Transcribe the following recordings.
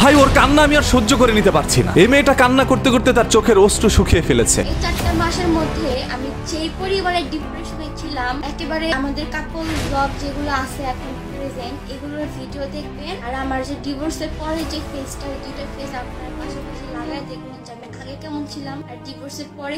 ভাই ওর কান্না আমি আর সহ্য করে নিতে পারছি না। এই মেয়েটা কান্না করতে করতে তার চোখের অশ্রু শুকিয়ে ফেলেছে। এই 4টা মাসের মধ্যে আমি যেই পরিমাণে ডিপ্রেশনে ছিলাম, একেবারে আমাদের কাপল ব্লগ যেগুলো আছে এখন প্রেজেন্ট, এগুলোর ভিডিও দেখবেন। আর আমার যে ডিভোর্সের পরে যে ফেসটা, দুইটা ফেস আপনার পাশাপাশি লাগায় দেখবেন যে আমি আগে কেমন ছিলাম আর ডিভোর্সের পরে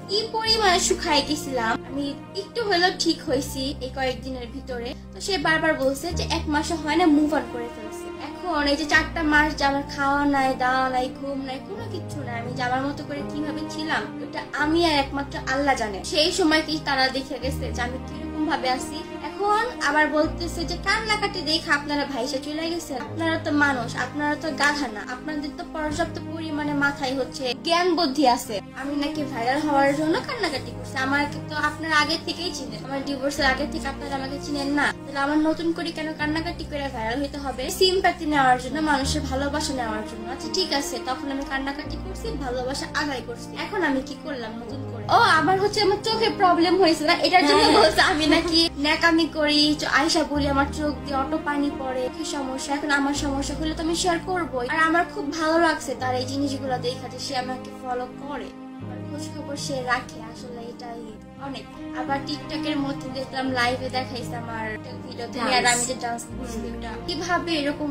কি পরিমাণে শুকায় গেছিলাম। আমি একটু হলেও ঠিক হয়েছি এই কয়েকদিনের ভিতরে। তো সে বারবার বলছে যে 1 মাসও হয় না, মুভ অন করে ফেলছে। এখন এই যে 4টা মাস যে আমার খাওয়া নাই, দাওয়া নাই, ঘুম নাই, কোনো কিছু নাই, আমি যাবার মতো করে কিভাবে ছিলাম ওটা আমি আর একমাত্র আল্লাহ জানে। সেই সময় কি তারা দেখে গেছে যে আমি কিরকম ভাবে আছি। এখন আবার বলতেছে যে কান্নাকাটি দেখে আপনারা ভাইসা চলে গেছেন। আপনারা তো মানুষ, আপনারা তো গাধা না, আপনাদের তো পর্যাপ্ত পরিমাণে মাথায় হচ্ছে জ্ঞান বুদ্ধি আছে। আমি নাকি ভাইরাল হওয়ার জন্য কান্নাকাটি করছি। আমাকে তো আপনারা আগে থেকেই চিনেন, আমার ডিভোর্সের আগে থেকে আপনারা আমাকে চিনেন না, তাহলে আমার নতুন করে কেন কান্নাকাটি করে ভাইরাল হইতে হবে? সিম্প্যাথি নেওয়ার জন্য, মানুষের ভালোবাসা নেওয়ার জন্য। আচ্ছা ঠিক আছে, তখন আমি কান্নাকাটি করছি, ভালোবাসা আদায় করছি। এখন আমি কি করলাম নতুন করে? ও আমার হচ্ছে আমার চোখে প্রবলেম হয়েছে না, এটার জন্য বলছে আমি নাকি ন্যাকামি করি, আয়সা বলি আমার চোখ দিয়ে অটো পানি পড়ে, কি সমস্যা। এখন আমার সমস্যা হলে তো আমি শেয়ার করবোই। আর আমার খুব ভালো লাগছে তার এই জিনিসগুলো দেখা, যে সে আমাকে ফলো করে, খোঁজ খবর সে রাখে। আসলে এটাই অনেক। আবার টিকটকের মধ্যে দেখলাম লাইভে দেখাইছে আমার ভিডিওতে, আর আমি যে ডান্স করছি ওটা কিভাবে এরকম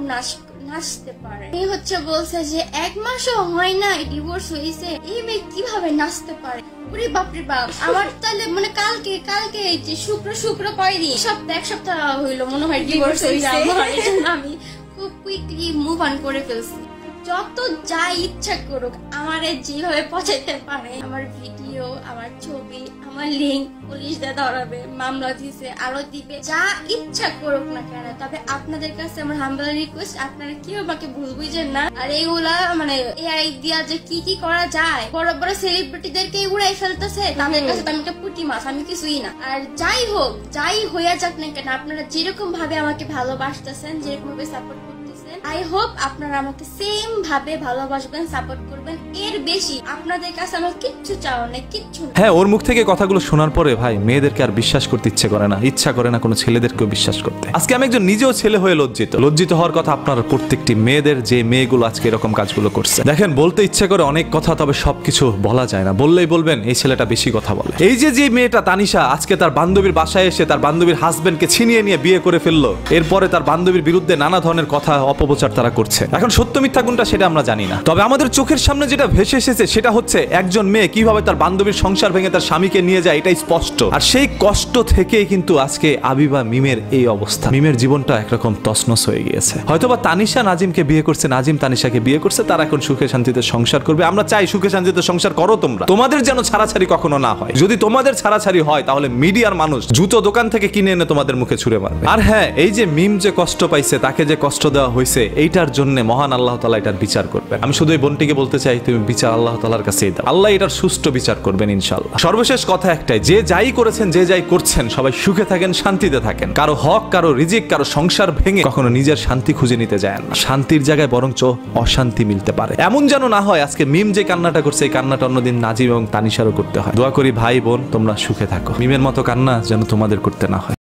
নাচতে পারে। এই হচ্ছে বলছে যে 1 মাসও হয় না ডিভোর্স হয়েছে, এই মেয়ে কিভাবে নাচতে পারে। ওরে বাপরে বাপ, আমার তাহলে মানে কালকে যে শুক্র কয়দিন, এক সপ্তাহ হইলো মনে হয় ডিভোর্স হয়েছে আমার। এজন্য আমি খুব কুইকলি মুভ অন করে ফেলছি। যত যা ইচ্ছা করুক, আমারে যেভাবে পচাইতে পারে, আমার ভিডিও, আমার ছবি, আমার লিঙ্ক পুলিশরা ধরাবে, মামলা দিছে, আরো দিবে, যা ইচ্ছা করুক না কেন। তবে আপনাদের কাছে আমার হাম্বল রিকোয়েস্ট, আপনারা কেউ আমাকে ভুল বুঝেন না। আর এইগুলা মানে এআই দিয়া যে কি করা যায়, বড় বড় সেলিব্রিটিদেরকে উড়াই ফেলতেছে, তাদের কাছে আমি একটা পুঁটি মাছ, আমি কিছুই না। আর যাই হোক, যাই হইয়া যাক না কেন, আপনারা যেরকম ভাবে আমাকে ভালোবাসতেছেন, যেরকম ভাবে সাপোর্ট করতেছেন, আই হোপ আপনারা আমাকে সেম ভাবে ভালোবাসবেন, সাপোর্ট করবেন। এর বেশি আপনাদের কাছে আমার কিচ্ছু চাওয়া নেই, কিচ্ছু না। হ্যাঁ, ওর মুখ থেকে কথাগুলো শোনার পরে ভাই মেয়েদেরকে আর বিশ্বাস করতে ইচ্ছা করে না কোনো ছেলেদেরকেও বিশ্বাস করতে। আজকে আমি একজন নিজেও ছেলে হয়ে লজ্জিত হওয়ার কথা আপনার প্রত্যেকটি মেয়েদের, যে মেয়েগুলো আজকে এরকম কাজগুলো করছে। দেখেন, বলতে ইচ্ছে করে অনেক কথা, তবে সবকিছু বলা যায় না। বললেই বলবেন এই ছেলেটা বেশি কথা বলে। এই যে মেয়েটা তানিশা আজকে তার বান্ধবীর বাসায় এসে তার বান্ধবীর হাজবেন্ডকে ছিনিয়ে নিয়ে বিয়ে করে ফেললো, এরপরে তার বান্ধবীর বিরুদ্ধে নানা ধরনের কথা অপপ্রচার তারা করছে। এখন সত্য মিথ্যা কোনটা সেটা আমরা জানি না, তবে আমাদের চোখের সামনে যেটা ভেসে এসেছে সেটা হচ্ছে একজন মেয়ে কিভাবে তার বান্ধবীর সংসার ভেঙে তার স্বামীকে নিয়ে যায়, এটাই স্পষ্ট। আর সেই কষ্ট থেকেই কিন্তু আজকে আবিবা মিমের এই অবস্থা। মিমের জীবনটা একরকম তছনছ হয়ে গিয়েছে। হয়তোবা তানিশা নাজিমকে বিয়ে করছে, নাজিম তানিশাকে বিয়ে করছে, তারা এখন সুখে শান্তিতে সংসার করবে। আমরা চাই সুখে শান্তিতে সংসার করো তোমরা, তোমাদের যেন ছাড়াছাড়ি কখনো না হয়। যদি তোমাদের ছাড়াছাড়ি হয় তাহলে মিডিয়ার মানুষ জুতো দোকান থেকে কিনে এনে তোমাদের মুখে ছুঁড়ে মারবে। আর হ্যাঁ, এই যে মিম যে কষ্ট পাইছে, তাকে যে কষ্ট দেওয়া হয়েছে, এইটার জন্য মহান আল্লাহ তাআলা এটার বিচার করবেন। আমি শুধু এই বোনটিকে বলতে চাই, তুমি বিচার আল্লাহ তাআলার কাছেই দাও, আল্লাহ এটার সুষ্ঠু বিচার করবেন ইনশাআল্লাহ। সর্বশেষ কথা একটাই, যে যাই করেছেন, যে যাই করছেন, সবাই সুখে থাকেন, শান্তিতে থাকেন। কারো হক, কারো রিজিক, কারো সংসার ভেঙে কখনো নিজের শান্তি খুঁজে নিতে যায় না। শান্তির জায়গায় বরঞ্চ অশান্তি মিলতে পারে। এমন যেন না হয় আজকে মিম যে কান্নাটা করছে, এই কান্নাটা অন্যদিন নাজিম এবং তানিশারও করতে হয়। দোয়া করি ভাই বোন তোমরা সুখে থাকো, মিমের মতো কান্না যেন তোমাদের করতে না হয়।